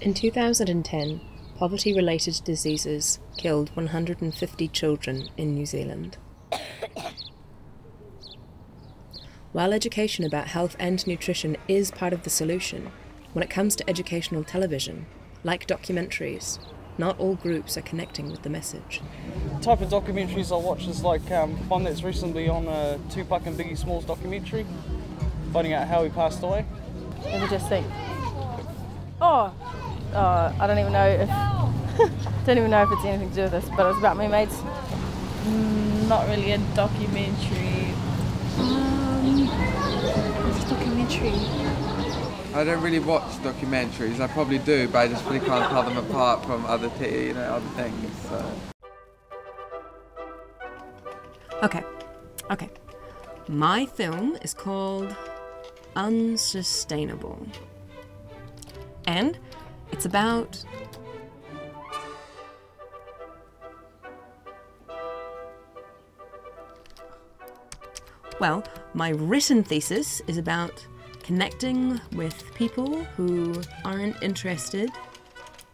In 2010, poverty-related diseases killed 150 children in New Zealand. While education about health and nutrition is part of the solution, when it comes to educational television, like documentaries, not all groups are connecting with the message. The type of documentaries I watch is like one that's recently on Tupac and Biggie Smalls documentary, finding out how he passed away. Let me just think. I don't even know if it's anything to do with this, but it was about my mates. Not really a documentary. What's a documentary? I don't really watch documentaries. I probably do, but I just really can't tell them apart from other things. So. Okay. My film is called Unsustainable. And it's about my written thesis is about connecting with people who aren't interested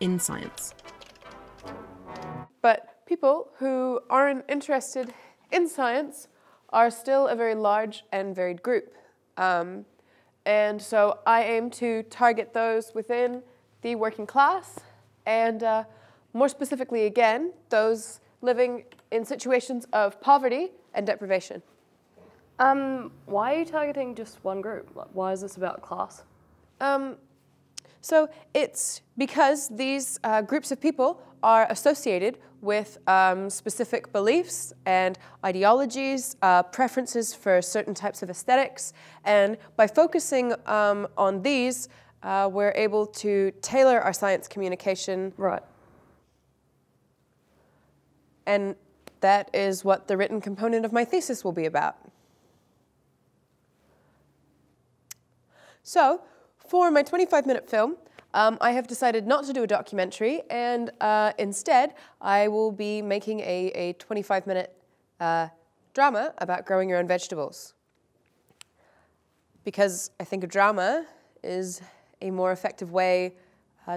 in science. But people who aren't interested in science are still a very large and varied group. And so I aim to target those within the working class and more specifically, again, those living in situations of poverty and deprivation. Why are you targeting just one group? Like, why is this about class? So it's because these groups of people are associated with specific beliefs and ideologies, preferences for certain types of aesthetics, and by focusing on these, we're able to tailor our science communication. Right. And that is what the written component of my thesis will be about. So, for my 25-minute film, I have decided not to do a documentary, and instead, I will be making a 25-minute drama about growing your own vegetables. Because I think a drama is a more effective way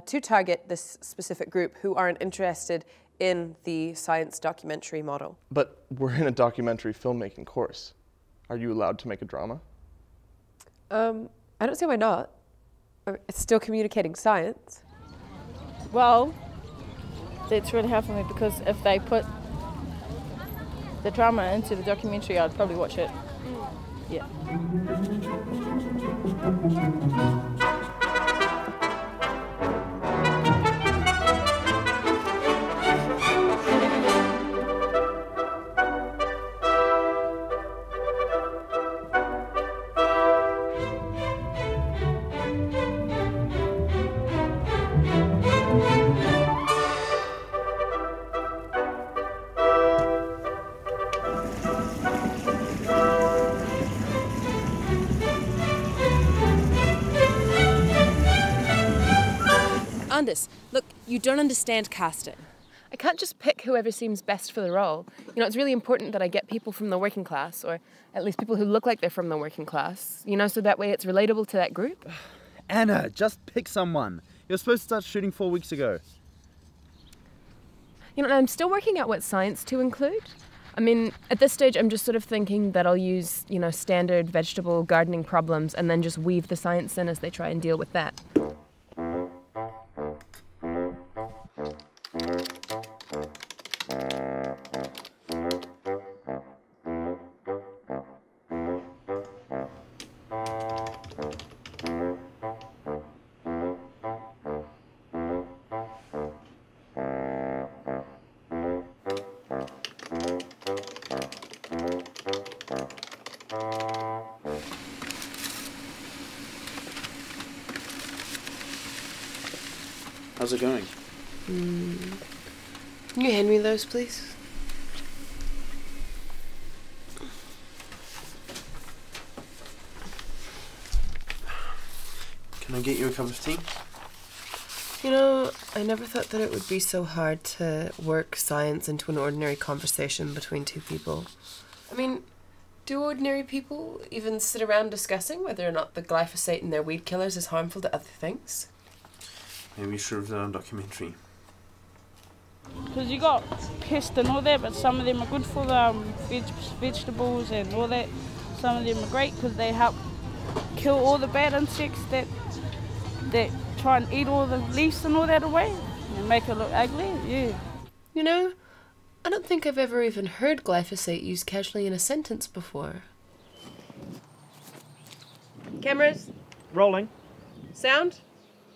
to target this specific group who aren't interested in the science documentary model. But we're in a documentary filmmaking course. Are you allowed to make a drama? I don't see why not. It's still communicating science. Well, it's really hard for me because if they put the drama into the documentary, I'd probably watch it. Yeah. Anders, look, you don't understand casting. I can't just pick whoever seems best for the role. You know, it's really important that I get people from the working class, or at least people who look like they're from the working class, you know, so that way it's relatable to that group. Anna, just pick someone. You were supposed to start shooting 4 weeks ago. You know, I'm still working out what science to include. I mean, at this stage, I'm just sort of thinking that I'll use, you know, standard vegetable gardening problems and then just weave the science in as they try and deal with that. How's it going? Can you hand me those, please? Can I get you a cup of tea? You know, I never thought that it would be so hard to work science into an ordinary conversation between two people. I mean, do ordinary people even sit around discussing whether or not the glyphosate in their weed killers is harmful to other things? Maybe we should have done a documentary. Because you got pests and all that, but some of them are good for the vegetables and all that. Some of them are great because they help kill all the bad insects that try and eat all the leaves and all that away and make it look ugly. Yeah. You know, I don't think I've ever even heard glyphosate used casually in a sentence before. Cameras. Rolling. Sound.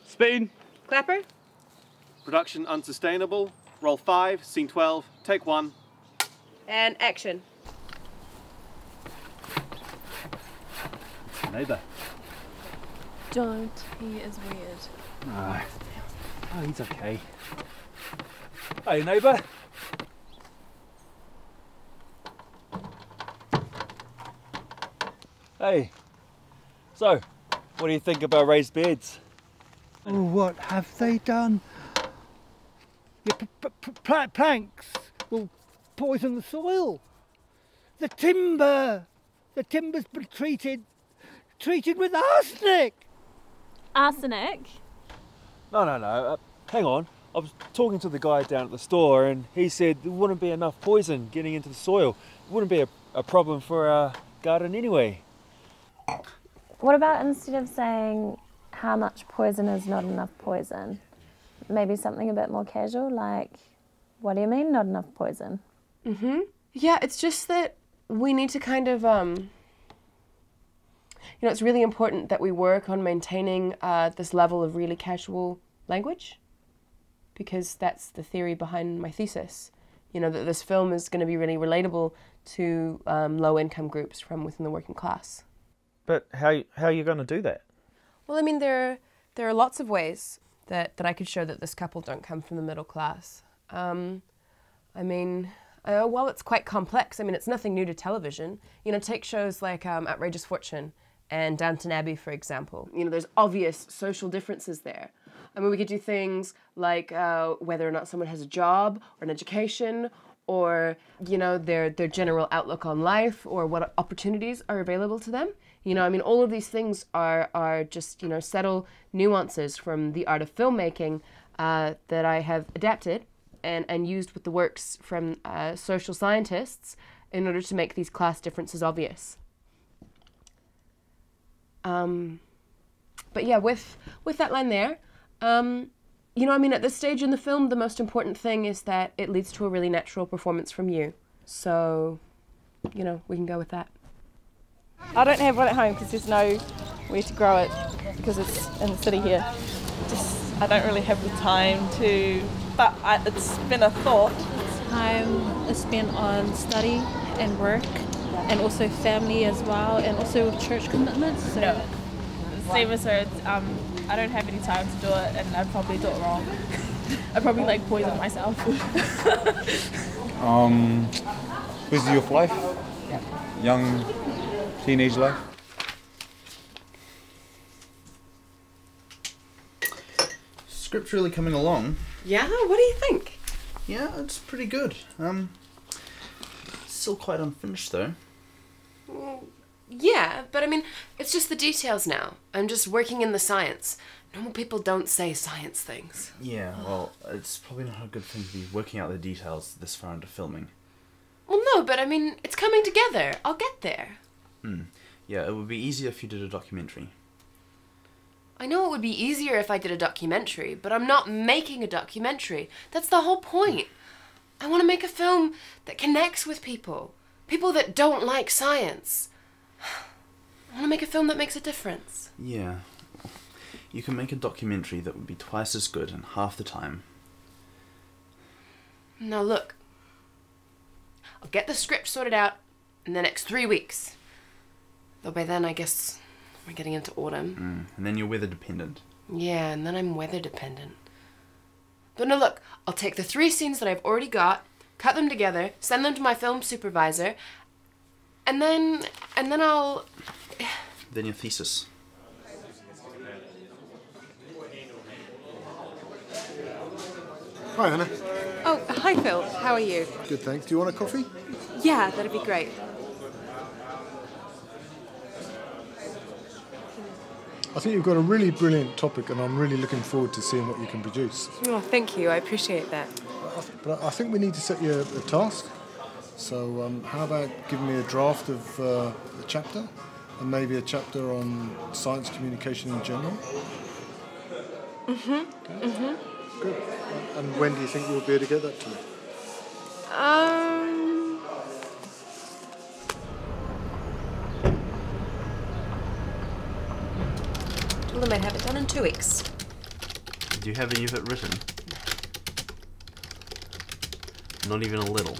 Speed. Clapper. Production unsustainable. Roll 5, scene 12, take 1. And action. Neighbour. Don't. He is weird. Oh, he's okay. Hey, neighbour. Hey. So, what do you think about raised beds? Oh, what have they done? Your planks will poison the soil. The timber's been treated with arsenic. Arsenic? No. Hang on. I was talking to the guy down at the store and he said there wouldn't be enough poison getting into the soil. It wouldn't be a problem for our garden anyway. What about instead of saying how much poison is not enough poison, maybe something a bit more casual, like, what do you mean not enough poison? Yeah, it's just that we need to kind of, it's really important that we work on maintaining this level of really casual language, because that's the theory behind my thesis. You know, that this film is going to be really relatable to low-income groups from within the working class. But how are you going to do that? Well, I mean, there are lots of ways that I could show that this couple don't come from the middle class. Well, it's quite complex. I mean, it's nothing new to television. You know, take shows like Outrageous Fortune and Downton Abbey, for example. You know, there's obvious social differences there. I mean, we could do things like whether or not someone has a job or an education, or, you know, their general outlook on life, or what opportunities are available to them. You know, I mean, all of these things are just, you know, subtle nuances from the art of filmmaking that I have adapted and used with the works from social scientists in order to make these class differences obvious. But yeah, with that line there, you know, I mean, at this stage in the film, the most important thing is that it leads to a really natural performance from you. So, you know, we can go with that. I don't have one at home because there's no where to grow it because it's in the city here. I don't really have the time to, but it's been a thought. Time is spent on study and work and also family as well, and also church commitments. So. No. Same as her, I don't have any time to do it and I'd probably do it wrong. I'd probably like poison myself. Busy with life? Young teenage life? Script's really coming along. Yeah? What do you think? Yeah, it's pretty good. Still quite unfinished though. Yeah, but I mean, it's just the details now. I'm just working in the science. Normal people don't say science things. Yeah, well, it's probably not a good thing to be working out the details this far into filming. Well, no, but I mean, it's coming together. I'll get there. Yeah, it would be easier if you did a documentary. I know it would be easier if I did a documentary, but I'm not making a documentary. That's the whole point. I want to make a film that connects with people. People that don't like science. I want to make a film that makes a difference. Yeah. You can make a documentary that would be twice as good in half the time. Now look, I'll get the script sorted out in the next 3 weeks. Though by then I guess we're getting into autumn. And then you're weather dependent. Yeah, and then I'm weather dependent. But no, look, I'll take the 3 scenes that I've already got, cut them together, send them to my film supervisor, and then I'll... Then your thesis. Hi, Anna. Oh, hi, Phil. How are you? Good, thanks. Do you want a coffee? Yeah, that'd be great. I think you've got a really brilliant topic, and I'm really looking forward to seeing what you can produce. Oh, thank you. I appreciate that. But I think we need to set you a task. So how about giving me a draft of a chapter, and maybe a chapter on science communication in general? Good. And when do you think you'll be able to get that to me? Told them I'd have it done in 2 weeks. Do you have any of it written? Not even a little.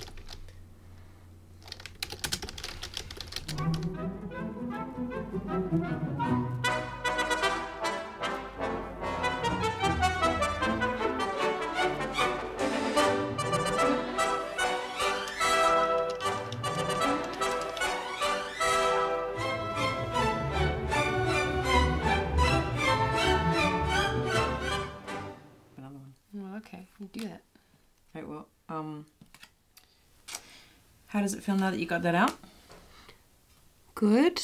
Okay, you do that. Right, well, how does it feel now that you got that out? Good.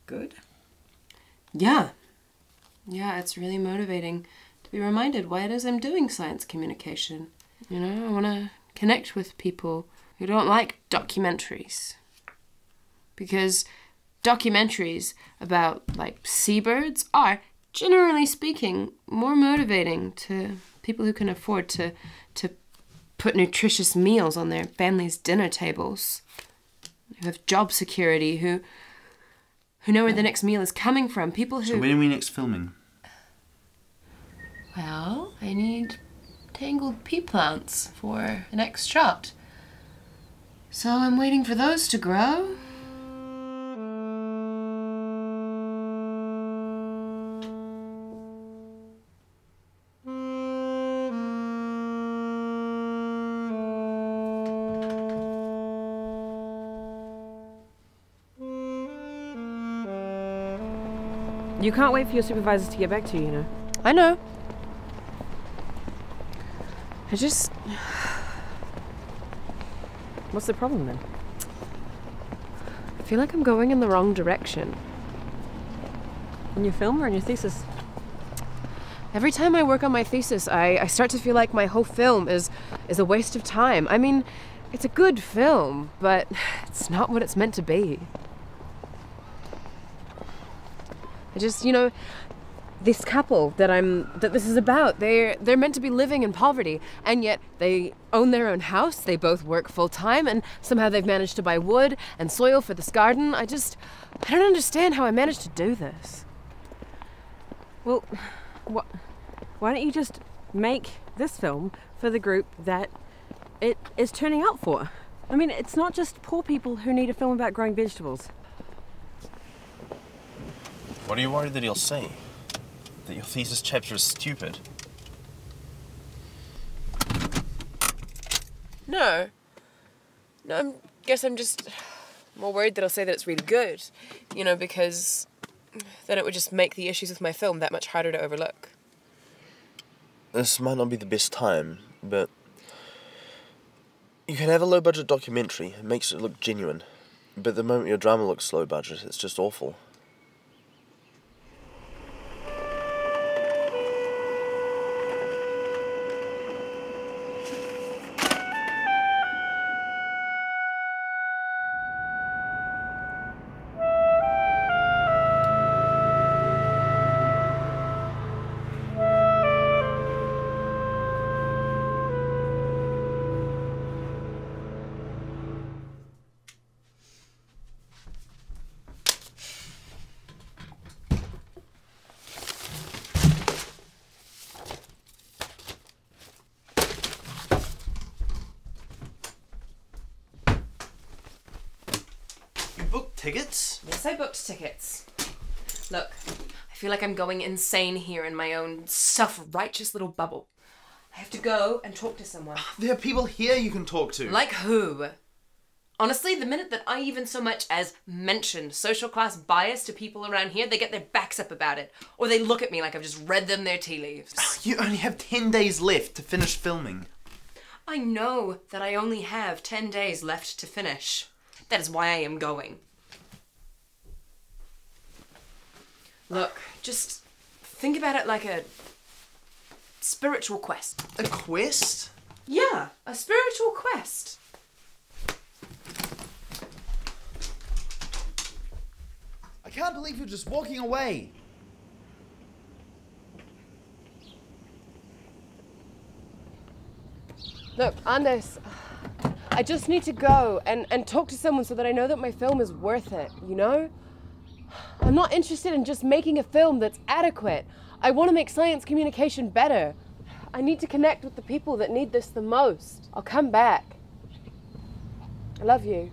Good. Yeah. Yeah, it's really motivating to be reminded why it is I'm doing science communication. You know, I want to connect with people who don't like documentaries. Because documentaries about, like, seabirds are, generally speaking, more motivating to people who can afford to put nutritious meals on their families' dinner tables, who have job security, who know where the next meal is coming from, people who... So when are we next filming? Well, I need tangled pea plants for the next shot. So I'm waiting for those to grow. You can't wait for your supervisors to get back to you, you know. I know. I just... What's the problem then? I feel like I'm going in the wrong direction. In your film or in your thesis? Every time I work on my thesis, I start to feel like my whole film is a waste of time. I mean, it's a good film, but it's not what it's meant to be. I just, you know, this couple that this is about, they're meant to be living in poverty, and yet they own their own house, they both work full-time, and somehow they've managed to buy wood and soil for this garden. I don't understand how I managed to do this. Well, why don't you just make this film for the group that it is turning out for? I mean, it's not just poor people who need a film about growing vegetables. What are you worried that he'll say? That your thesis chapter is stupid? No. No, I guess I'm just more worried that I'll say that it's really good. You know, because then it would just make the issues with my film that much harder to overlook. This might not be the best time, but you can have a low-budget documentary. It makes it look genuine. But the moment your drama looks low-budget, it's just awful. Booked tickets? Yes, I booked tickets. Look, I feel like I'm going insane here in my own self-righteous little bubble. I have to go and talk to someone. There are people here you can talk to. Like who? Honestly, the minute that I even so much as mention social class bias to people around here, they get their backs up about it. Or they look at me like I've just read them their tea leaves. You only have 10 days left to finish filming. I know that I only have 10 days left to finish. That is why I am going. Look, just think about it like a spiritual quest. A quest? Yeah, a spiritual quest. I can't believe you're just walking away. Look, Anders, I just need to go and talk to someone so that I know that my film is worth it, you know? I'm not interested in just making a film that's adequate. I want to make science communication better. I need to connect with the people that need this the most. I'll come back. I love you.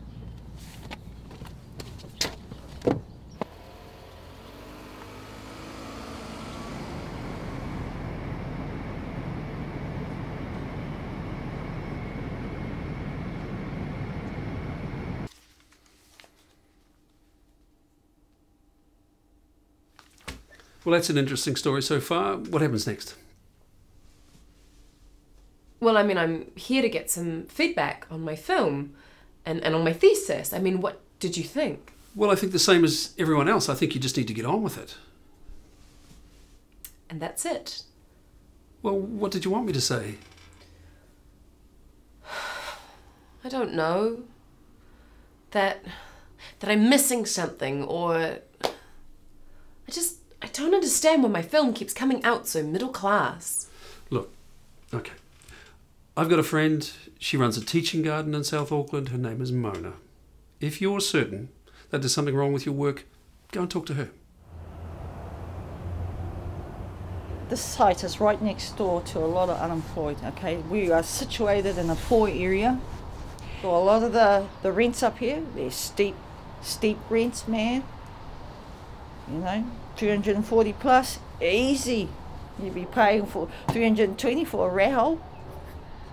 Well, that's an interesting story so far. What happens next? Well, I mean, I'm here to get some feedback on my film and on my thesis. I mean, what did you think? Well, I think the same as everyone else. I think you just need to get on with it. And that's it. Well, what did you want me to say? I don't know. That I'm missing something, or I don't understand why my film keeps coming out so middle class. Look, okay. I've got a friend, she runs a teaching garden in South Auckland. Her name is Mona. If you're certain that there's something wrong with your work, go and talk to her. This site is right next door to a lot of unemployed, okay? We are situated in a poor area. So a lot of the rents up here, they're steep rents, man. You know, 240 plus, easy. You'd be paying for 320 for a rat hole.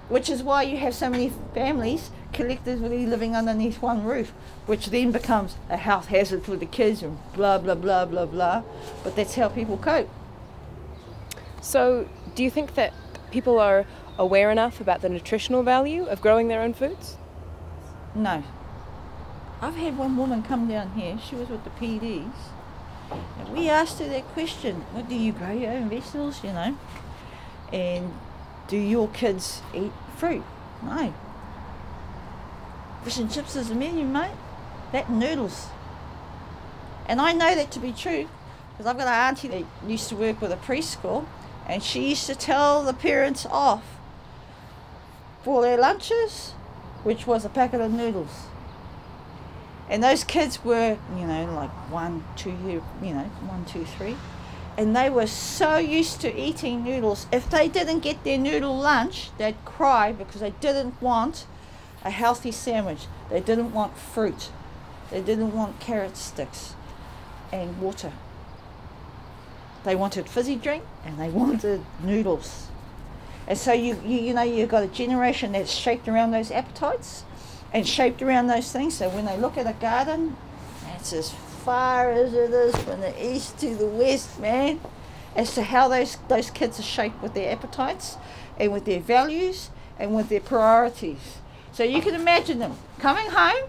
Which is why you have so many families collectively living underneath one roof, which then becomes a health hazard for the kids and blah, blah, blah, blah, blah. But that's how people cope. So, do you think that people are aware enough about the nutritional value of growing their own foods? No. I've had one woman come down here, she was with the PDs, and we asked her that question, what, do you grow your own vegetables, you know? And do your kids eat fruit? No. Fish and chips is the menu, mate. That and noodles. And I know that to be true, because I've got an auntie that used to work with a preschool, and she used to tell the parents off for their lunches, which was a packet of noodles. And those kids were, you know, like 1, 2, 3. And they were so used to eating noodles. If they didn't get their noodle lunch, they'd cry because they didn't want a healthy sandwich. They didn't want fruit. They didn't want carrot sticks and water. They wanted fizzy drink and they wanted noodles. And so you know, you've got a generation that's shaped around those appetites and shaped around those things. So when they look at a garden, it's as far as it is from the east to the west, man, as to how those kids are shaped with their appetites and with their values and with their priorities. So you can imagine them coming home,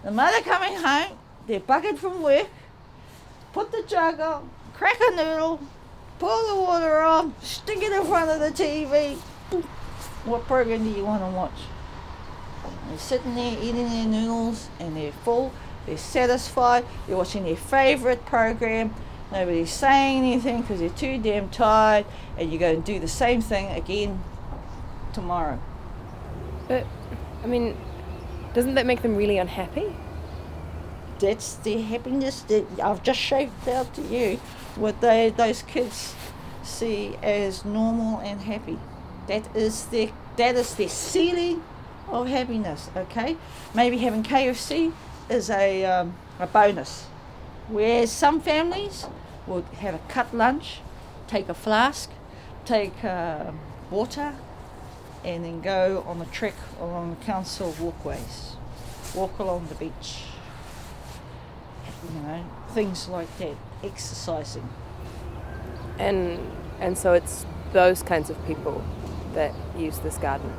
the mother coming home, they're buggered from work, put the jug on, crack a noodle, pour the water on, stick it in front of the TV. What program do you want to watch? They're sitting there eating their noodles and they're full, they're satisfied, they're watching their favourite program, nobody's saying anything because they're too damn tired, and you're going to do the same thing again tomorrow. But, I mean, doesn't that make them really unhappy? That's their happiness. That I've just shaped out to you what those kids see as normal and happy. That is their ceiling of happiness. Okay, maybe having KFC is a bonus, whereas some families will have a cut lunch, take a flask, take water, and then go on a trek along the council walkways, walk along the beach. You know, things like that, exercising. And so it's those kinds of people that use this garden.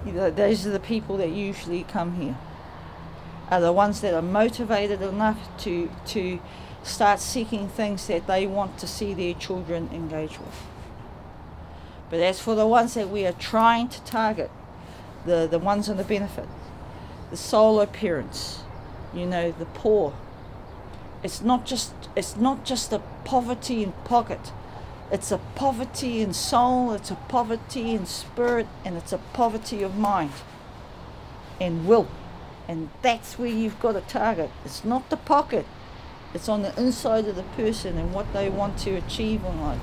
You know, those are the people that usually come here. Are the ones that are motivated enough to start seeking things that they want to see their children engage with. But as for the ones that we are trying to target, the ones on the benefit, the solo parents, you know, the poor, it's not just a poverty in pocket. It's a poverty in soul, it's a poverty in spirit, and it's a poverty of mind and will. And that's where you've got to target. It's not the pocket. It's on the inside of the person and what they want to achieve in life,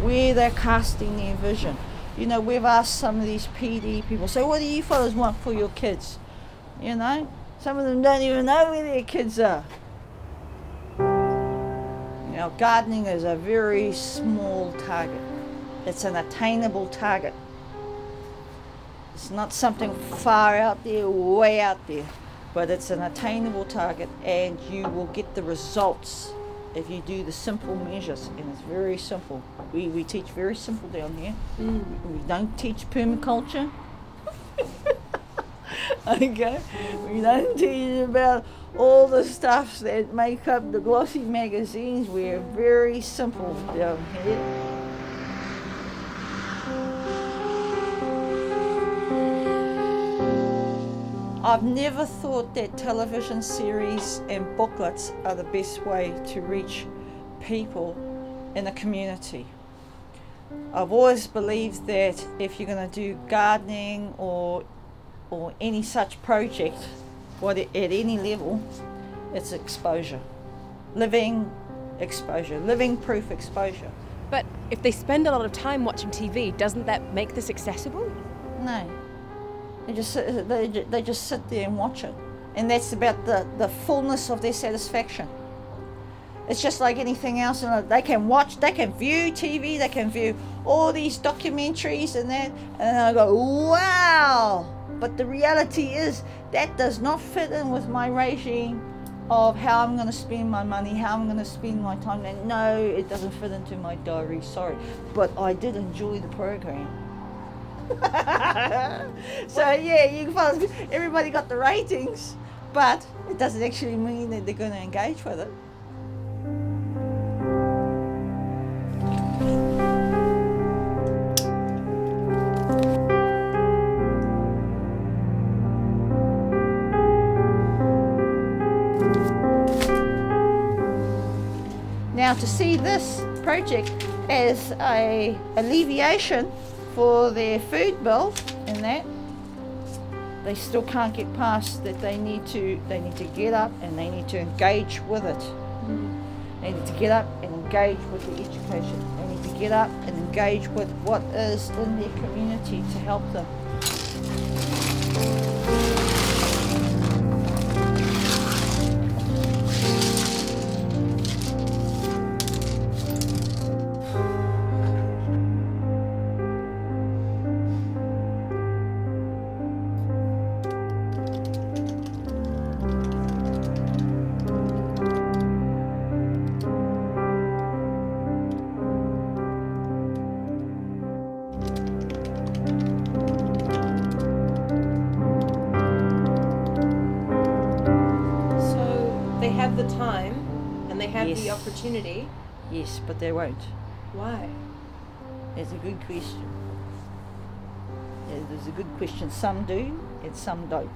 where they're casting their vision. You know, we've asked some of these PD people, so what do you fellas want for your kids? You know, some of them don't even know where their kids are. You know, gardening is a very small target. It's an attainable target. It's not something far out there, way out there, but it's an attainable target, and you will get the results if you do the simple measures, and it's very simple. We teach very simple down here. We don't teach permaculture. Okay? We don't teach about all the stuff that make up the glossy magazines. We're very simple down here. I've never thought that television series and booklets are the best way to reach people in a community. I've always believed that if you're going to do gardening or any such project, at any level, it's exposure. Living exposure, living proof exposure. But if they spend a lot of time watching TV, doesn't that make this accessible? No. They just sit there and watch it. And that's about the fullness of their satisfaction. It's just like anything else. They can watch, they can view TV, they can view all these documentaries and that, and I go, wow! But the reality is that does not fit in with my regime of how I'm going to spend my money, how I'm going to spend my time. And no, it doesn't fit into my diary, sorry. But I did enjoy the program. So yeah, everybody got the ratings, but it doesn't actually mean that they're going to engage with it. Now, to see this project as a alleviation for their food bill and that, they still can't get past that they need to get up and they need to engage with it. They need to get up and engage with the education. They need to get up and engage with what is in their community to help them. The time and they have the opportunity. Yes, but they won't. Why? It's a good question. It's a good question. Some do and some don't.